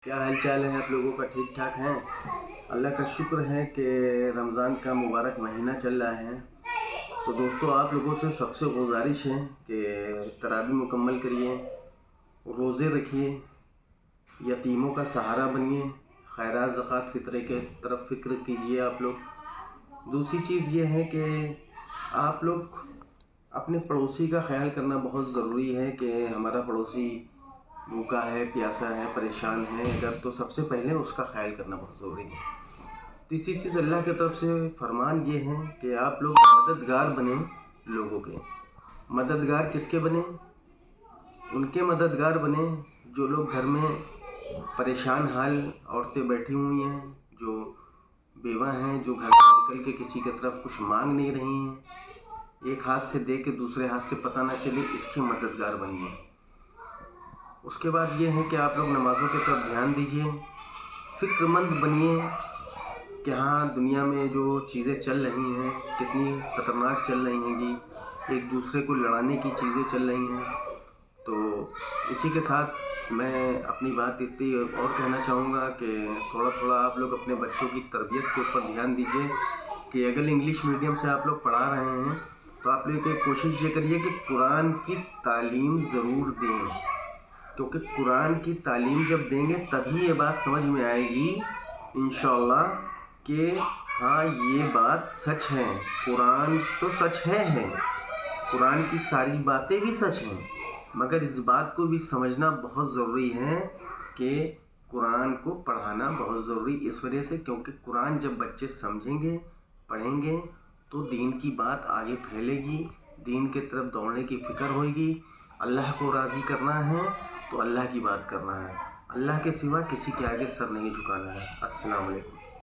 क्या हाल चाल है आप लोगों का? ठीक ठाक हैं? अल्लाह का शुक्र है कि रमज़ान का मुबारक महीना चल रहा है। तो दोस्तों, आप लोगों से सबसे गुजारिश है कि तरावी मुकम्मल करिए, रोज़े रखिए, यतीमों का सहारा बनिए, खैरात ज़कात फ़ितरे के तरफ फ़िक्र कीजिए आप लोग। दूसरी चीज़ ये है कि आप लोग अपने पड़ोसी का ख्याल करना बहुत ज़रूरी है कि हमारा पड़ोसी भूखा है, प्यासा है, परेशान है अगर, तो सबसे पहले उसका ख्याल करना बहुत ज़रूरी है। तीसरी चीज़, अल्लाह की तरफ से फरमान ये है कि आप लोग मददगार बने लोगों के। मददगार किसके बने? उनके मददगार बने जो लोग घर में परेशान हाल औरतें बैठी हुई हैं, जो बेवा हैं, जो घर से निकल के किसी की तरफ कुछ मांग नहीं रही हैं, एक हाथ से दे के दूसरे हाथ से पता ना चले, इसके मददगार बनिए। उसके बाद ये है कि आप लोग नमाज़ों की तरफ ध्यान दीजिए, फ़िक्रमंद बनिए कि हाँ, दुनिया में जो चीज़ें चल रही हैं कितनी ख़तरनाक चल रही हैंगी, एक दूसरे को लड़ाने की चीज़ें चल रही हैं। तो इसी के साथ मैं अपनी बात इतनी और कहना चाहूँगा कि थोड़ा थोड़ा आप लोग अपने बच्चों की तरबियत के ऊपर ध्यान दीजिए कि अगर इंग्लिश मीडियम से आप लोग पढ़ा रहे हैं तो आप लोग कोशिश ये करिए कि कुरान की तालीम ज़रूर दें, क्योंकि कुरान की तालीम जब देंगे तभी ये बात समझ में आएगी इंशाअल्लाह कि हाँ, ये बात सच है। कुरान तो सच है, कुरान की सारी बातें भी सच हैं, मगर इस बात को भी समझना बहुत ज़रूरी है कि कुरान को पढ़ाना बहुत ज़रूरी इस वजह से, क्योंकि कुरान जब बच्चे समझेंगे, पढ़ेंगे तो दीन की बात आगे फैलेगी, दीन के तरफ दौड़ने की फ़िक्र होगी। अल्लाह को राज़ी करना है तो अल्लाह की बात करना है, अल्लाह के सिवा किसी के आगे सर नहीं झुकाना है। अस्सलाम वालेकुम।